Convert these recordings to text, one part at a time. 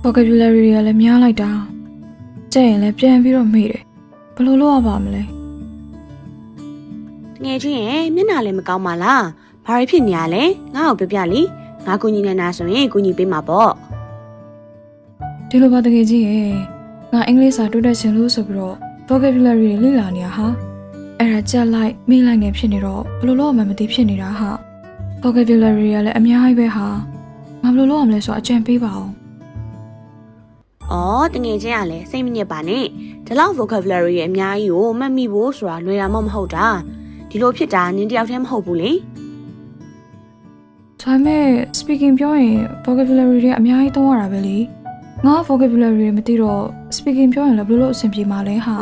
vocabulary ရလည်းများလိုက်တာကြည့်ရင်လည်းပြန်ပြီးတော့မေ့တယ်ဘယ်လိုလုပ်ရပါမလဲငယ်ချင်းရဲ့မျက်နှာလည်းမကောင်းပါလားဘာဖြစ်နေရလဲငါ့ကိုပြပြလေငါကူညီနေတာဆိုရင်ကူညီပေးမှာပေါ့ဒီလိုပါတကယ်ကြီးရဲ့ငါအင်္ဂလိပ်စာတိုးတက်ချင်လို့ဆိုပြီးတော့ vocabulary လေ့လာနေရဟာအဲ့ဒါကြက်လိုက်မိလိုက်နေဖြစ်နေတော့ဘယ်လိုလုပ်ရမှမသိဖြစ်နေတာဟာ vocabulary ရလည်းအများကြီးပဲဟာငါဘယ်လိုလုပ်ရမလဲဆိုတော့အကြံပေးပါအောင်တငယ်ချင်းကလည်းစိတ်မညစ်ပါနဲ့ဒီလောက် vocabulary ရဲ့အများကြီးကိုမှတ်မိဖို့ဆိုတာလွယ်တာမဟုတ်တာဒီလိုဖြစ်တာနင်တယောက်တည်းမဟုတ်ဘူးလေဒါပေမဲ့ speaking ပြောရင် vocabulary တွေအများကြီးသုံးရတာပဲလေငါ vocabulary မသိတော့ speaking ပြောရင်လည်းဘယ်လိုအဆင်ပြေမှာလဲဟာ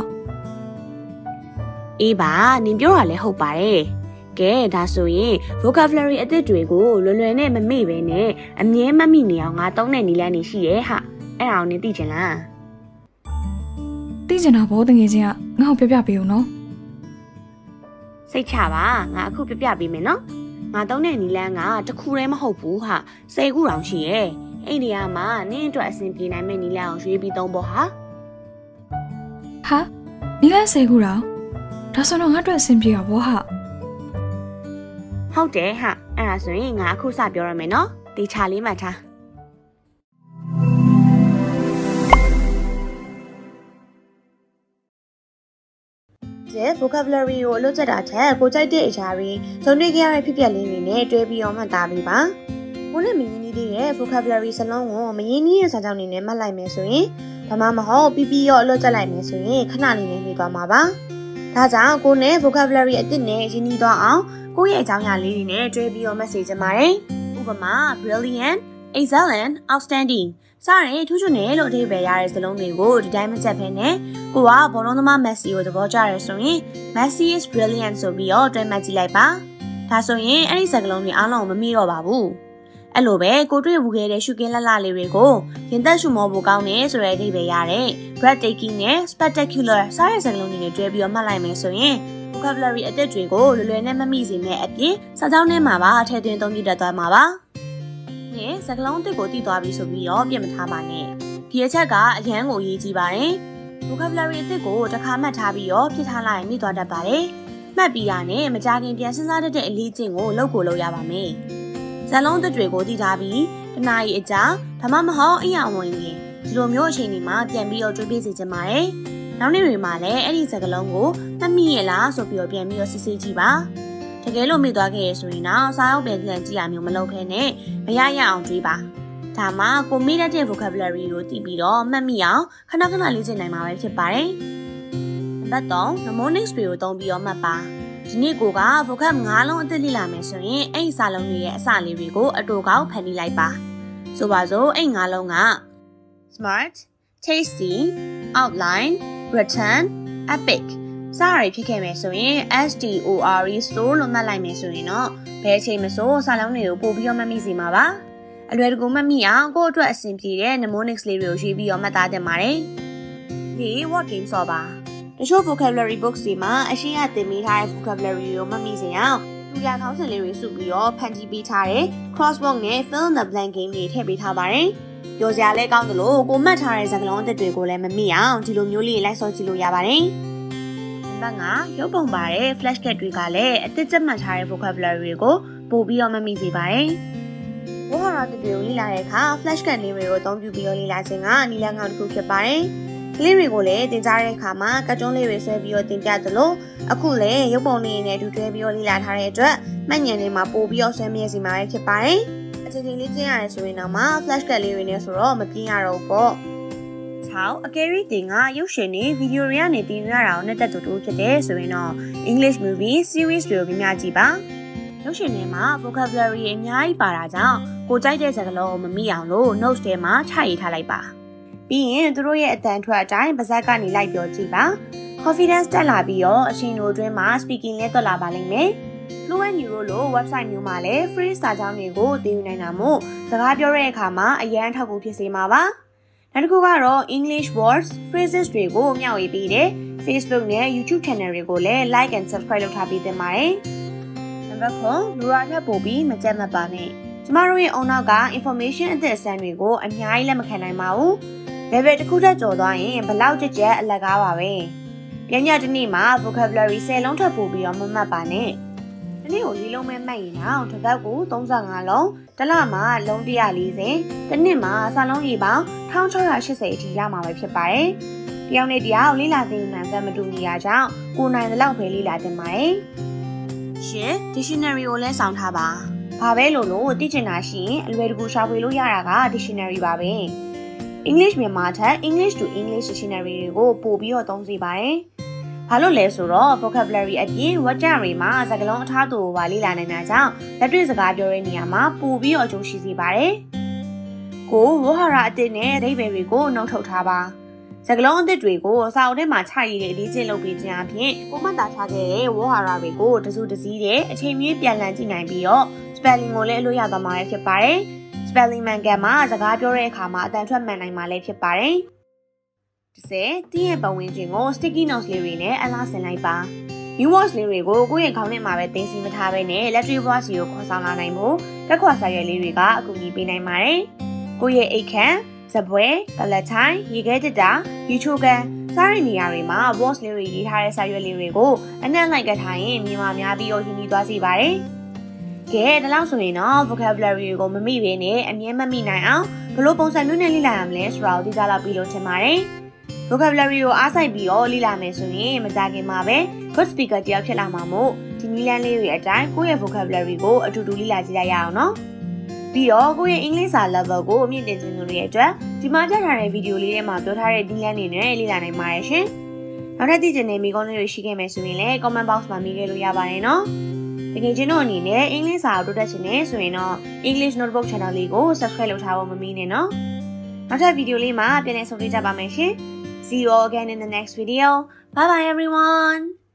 အေးပါနင်ပြောတာလည်းဟုတ်ပါတယ်ကဲဒါဆိုရင် vocabulary အသစ်တွေကိုလွယ်လွယ်နဲ့မမေ့ပဲနဲ့အမြဲမှတ်မိနေအောင်ငါသုံးတဲ့နည်းလမ်းတွေရှိရဲ့ဟာအဲ့ဒါကိုနင်သိချင်လားသိချင်တာဘောတကယ်ချင်းကငါ့ကိုပြပြပေးဦးနော်စိတ်ချပါငါအခုပြပြပေးမယ်နော်ငါသုံးတဲ့နည်းလမ်းကတစ်ခုတည်းမဟုတ်ဘူးဟာ10ခုတောင်ရှိရဲ့အဲ့ဒီမှာနင်းအတွက်အဆင်ပြေနိုင်မယ့်နည်းလမ်းကိုရွေးပြီးသုံးဖို့ဟာနည်းလမ်း10ခုတောင်ဒါဆိုတော့ငါအတွက်အဆင်ပြေတာဘောဟာဟုတ်တယ်ဟာအဲ့ဒါဆိုရင်ငါအခုစပြောရမယ်နော်တေချာလေးမှတ်ထားvocabulary ကိုအလုပ်ချက်တာထက်ကိုကြိုက်တဲ့အရာတွေဇုံတွေ့ကြရတဲ့ဖြစ်ပျက်လေးတွေနဲ့တွဲပြီးတော့မှတ်သားပေးပါ။ကိုနဲ့မရင်းနှီးသေးတဲ့ vocabulary စလုံးကိုမရင်းနှီးတဲ့စာကြောင်းတွေနဲ့မှတ်လိုက်မယ်ဆိုရင်ဘာမှမဟုတ်ပြီးရောအလုပ်ချက်လိုက်မယ်ဆိုရင်ခဏလေးနဲ့ပြီးသွားမှာပါ။ဒါကြောင့်ကိုနဲ့ vocabulary အသစ်နဲ့ရင်းနှီးသွားအောင်ကိုရဲ့အကြောင်းအရာလေးတွေနဲ့တွဲပြီးတော့ message ချင်ပါတယ်။ဥပမာ brilliant, excellent, outstandingစတဲ့ထူးချွန်တယ်လို့အဓိပ္ပာယ်ရတဲ့စလုံးတွေကိုဒီတိုင်းမချက်ဖဲနဲ့ကိုကဘောလုံးသမား Messi ကိုသဘောကျရဲဆိုရင် Messi is brilliant ဆိုပြီးတော့တွဲမှတ်ကြည့်လိုက်ပါဒါဆိုရင်အဲ့ဒီစကားလုံးတွေအားလုံးမမေ့တော့ပါဘူးအဲ့လိုပဲကိုတွေ့ဘူးခဲ့တဲ့ရှုကင်းလှလှလေးတွေကိုရင်သက်ရှုမောဖို့ကောင်းတယ်ဆိုတဲ့အဓိပ္ပာယ်ရတဲ့ breathtaking နဲ့ spectacular စတဲ့စကားလုံးတွေနဲ့တွဲပြီးတော့မှတ်လိုက်မယ်ဆိုရင် vocabulary အသစ်တွေကိုလွယ်လွယ်နဲ့မမိစေနဲ့အပြင်စာကြောင်းထဲမှာပါထည့်သွင်းသုံးပြတတ်သွားမှာပါစကလုံးတစ်ကိုတည်သွားပြီဆိုပြီးတော့ပြင်မထားပါနဲ့ဒီအချက်ကအရန်ကိုအရေးကြီးပါတယ် vocabulary အသစ်ကိုတစ်ခါမှတ်ထားပြီးတော့ပြစ်ထားလိုက်ရင်မိသွားတတ်ပါတယ်မှတ်ပြီးတာနဲ့မကြခင်ပြန်စဉ်းစားတတ်တဲ့အလေးချင်းကိုလုပ်ရပါမယ်ဇာလုံးတစ်တွေကိုတည်ထားပြီးတစ်နာရီအကြာဒါမှမဟုတ်အရာဝင်ရင်ဒီလိုမျိုးအချိန်ဒီမှာပြန်ပြီးတော့တွေးပြစေချင်ပါတယ်နောက်နေ့တွေမှာလည်းအဲ့ဒီစကလုံးကိုမှတ်မိရလားဆိုပြီးတော့ပြန်ပြီးတော့စစ်ဆေးကြည့်ပါတကယ်လို့မိသွားခဲ့ရဆိုရင်တော့စာအုပ်ပြန်ကြည့်ရမျိုးမလုပ်ခဲနဲ့မရအောင်တွေးပါဒါမှကိုမိတတ်တဲ့ vocabulary ကိုသိပြီးတော့မှတ်မိအောင်ခဏလေ့ကျင့်နိုင်မှာပဲဖြစ်ပါတယ်နံပါတ်3 mnemonics တွေကိုသုံးပြီးတော့မှတ်ပါဒီနေ့ကိုက vocab 5လုံးအသစ်လေ့လာမယ်ဆိုရင်အဲ့ဒီစာလုံးတွေရဲ့အစလေးတွေကိုအတူကောက်ဖန်တီးလိုက်ပါဆိုပါစို့အဲ့5လုံးက smart tasty outline written epicစာရီဖြစ်ခဲ့မယ်ဆိုရင် STORE store လို့မှတ်လိုက်မယ်ဆိုရင်တော့ဘယ်အချိန်မဆိုစာလုံးတွေကိုပို့ပြီးတော့မှတ်မိစေမှာပါအလွယ်တကူမှတ်မိအောင်ကိုယ့်အတွက်အဆင်ပြေတဲ့ mnemonics လေးတွေကိုရွေးပြီးတော့မှတ်သားသင့်ပါတယ်ဒီ word game ဆော့ပါတချို့ vocabulary books တွေမှာအရှင်းရသင်ပေးထားတဲ့ vocabulary ကိုမှတ်မိစေအောင်သူရခေါင်းစဉ်လေးတွေစုပြီးတော့ဖန်တီးပေးထားတဲ့ crossword နဲ့ fill in the blank game တွေထည့်ပေးထားပါတယ်ပြောစရာလည်းကောင်းသလိုကိုမှတ်ထားတဲ့စကားလုံးအသစ်တွေကိုလည်းမမိအောင်ဒီလိုမျိုးလေးလိုက်ဆော့ကြည့်လို့ရပါတယ်နံပါတ်5ရုပ်ပုံပါတဲ့ flashcard တွေကလည်းအသစ်ကျမှတ်ထားတဲ့ vocabulary တွေကိုပို့ပြီးတော့မမိစေပါတယ်။ဝေါ်ဟာရတဲ့တွေကိုလေ့လာတဲ့အခါ flashcard လေးတွေကိုအသုံးပြုပြီးတော့လေ့လာခြင်းကနည်းလမ်းကောင်းတစ်ခုဖြစ်ပါတယ်။ကလေးတွေကိုလည်းသင်ကြားတဲ့အခါမှာကတ်တွန်းလေးတွေဆွဲပြီးတော့သင်ပြသလိုအခုလည်းရုပ်ပုံလေးနဲ့အတူတွဲပြီးတော့လေ့လာထားတဲ့အတွက်မှတ်ဉာဏ်တွေမှာပို့ပြီးတော့ဆွဲမြဲစီမှာပဲဖြစ်ပါတယ်။အချိန်ချင်းလေးကျင့်ရတယ်ဆိုရင်တော့မှ flashcard လေးတွေနဲ့ဆိုတော့မပြင်းရတော့ဘူးပေါ့။အကယ်၍တင်ကရုပ်ရှင်တွေဗီဒီယိုတွေကနေတင်ရတာကိုနဲ့တက်တူဖြစ်တယ်ဆိုရင်တော့ English movie series တွေကိုများကြည့်ပါရုပ်ရှင်တွေမှာ vocabulary အများကြီးပါတာကြောင့်ကိုကြိုက်တဲ့စကားလုံးကိုမမိအောင်လို့ notes ထဲမှာချရေးထားလိုက်ပါပြီးရင်သူတို့ရဲ့အတန်ထွက်အတိုင်းပါးစပ်ကနေလိုက်ပြောကြည့်ပါ confidence တက်လာပြီးတော့အချိန်တိုအတွင်းမှာ speaking လည်းတက်လာပါလိမ့်မယ် Fluent Neuro လို့ website မျိုးမှာလည်း free စာကြောင်းတွေကိုသင်ယူနိုင်တာမို့စကားပြောတဲ့အခါမှာအရန်ထောက်ကူဖြစ်စေမှာပါနောက်တစ်ခုကတော့ English words, phrases တွေကိုမျှဝေပေးတဲ့ Facebook နဲ့ YouTube channel တွေကိုလည်း like and subscribe လုပ်ထားပေးသင့်ပါတယ်။နံပါတ်4 Laura ထက်ပိုပြီးမကြက်မပါနဲ့ ကျမတို့ရဲ့အုံနောက်က information အသစ်အဆန်းတွေကိုအများကြီးလက်မခံနိုင်ပါဘူး level တစ်ခုထက်ကျော်သွားရင်ဘလောက်ကြက်ကြက်အလကားပါပဲပညာတစ်နေ့မှာ vocabulary 10လုံးထပ်ပို့ပြီးတော့မမှတ်ပါနဲ့ဒီနေ့ကို4လုံးပဲမှတ်ရင်တော့တစ်ပတ်ကို35လုံးတစ်လမှာလုံး140တစ်နှစ်မှာစာလုံးရေပေါင်း1680အထိရမှာပဲဖြစ်ပါတယ်တယောက်နဲ့တယောက်လေ့လာသင်ယူနိုင်စက်မတူညီတာကြောင့်ကိုနိုင်တဲ့လောက်ပဲလေ့လာသင်ပါတယ်ရှင် dictionary ကိုလည်းစောင့်ထားပါဘာပဲလို့သိချင်တာရှိရင်အလွယ်တကူရှာဖွေလို့ရတာက dictionary ပါပဲ English မြန်မာထက် English to English dictionary တွေကိုပို့ပြီးတော့သုံးစီပါတယ်ဘာလို့လဲဆိုတော့ vocabulary အပြင် word တွေမှာစကားလုံးအထားတူပါလေ့လာနိုင်တာကြောင့်လက်တွေ့စကားပြောတဲ့နေရာမှာပို့ပြီးတော့အကျိုးရှိစေပါတယ်ကိုဝဟာရအသစ်နဲ့အဓိပ္ပာယ်တွေကိုနှုတ်ထုတ်ထားပါစကားလုံးအသစ်တွေကိုစာအုပ်ထဲမှာချရည်တဲ့အလေးချင်းလုပ်ပြီးခြင်းအပြင်ကိုမှတ်သားထားခဲ့တဲ့ဝဟာရတွေကိုတစုတစည်းတဲ့အချိန်မြင့်ပြန်လည်ကြည့်နိုင်ပြီးတော့ spelling ကိုလည်းအလို့ရသွားမှာဖြစ်ပါတယ် spelling မှန်ကန်မှာစကားပြောတဲ့အခါမှာအတန်ထွက်မှန်နိုင်မှာလည်းဖြစ်ပါတယ်10တင်းရဲ့ပတ်ဝန်းကျင်ကို sticky notes လေးတွေနဲ့အလားဆင်လိုက်ပါ new words လေးတွေကိုကိုယ့်ရဲ့ခေါင်းထဲမှာပဲသိသိမထားဘဲနဲ့လက်တွေ့ဘဝစီကိုခေါ်ဆောင်လာနိုင်ဖို့တက်ခွာစာရွက်လေးတွေကအကူအညီပေးနိုင်ပါတယ်ကိုယ့်ရဲ့အိတ်ခမ်းစပွဲပလက်ထိုင်းရေခဲတက်တာယူချိုကန်စားတဲ့နေရာတွေမှာ words လေးတွေရေးထားတဲ့စာရွက်လေးတွေကိုအနှံ့လိုက်ကထားရင်မြန်မာများပြီးတော့ရင်းနှီးသွားစေပါတယ်ကဲဒါလောက်ဆိုရင်တော့ vocabulary ကိုမမိဘဲနဲ့အမြဲမမိနိုင်အောင်ဘယ်လိုပုံစံမျိုးနဲ့လေ့လာရမလဲဆိုတာကိုသိကြလောက်ပြီးလို့ထင်ပါတယ်vocabulary ကိုအားစိုက်ပြီးတော့လေ့လာမယ်ဆိုရင်မကြခင်မှာပဲ good speaker တယောက်ဖြစ်လာမှာမို့ဒီနည်းလမ်းလေးတွေအတိုင်းကိုယ့်ရဲ့ vocabulary ကိုအတူတူလေ့လာကြည့်လိုက်ရအောင်နော်ပြီးတော့ကိုယ့်ရဲ့အင်္ဂလိပ်စာ level ကိုအမြင့်တင်ခြင်းတွေအတွက်ဒီမှာပြထားတဲ့ဗီဒီယိုလေးထဲမှာပြောထားတဲ့နည်းလမ်းတွေနဲ့လေ့လာနိုင်ပါတယ်ရှင်နောက်ထပ်သိချင်တဲ့မိကုန်းလေးတွေရှိခဲ့မယ်ဆိုရင်လည်း comment box မှာမေးခဲ့လို့ရပါတယ်နော်တကယ်ချင်းတို့အနေနဲ့အင်္ဂလိပ်စာကိုတိုးတက်ချင်နေဆိုရင်တော့ English Notebook Channel လေးကို subscribe လုပ်ထားဖို့မမေ့နဲ့နော်နောက်ထပ်ဗီဒီယိုလေးမှာပြန်လည်ဆုံတွေ့ကြပါမယ်ရှင်See you all again in the next video. Bye bye everyone.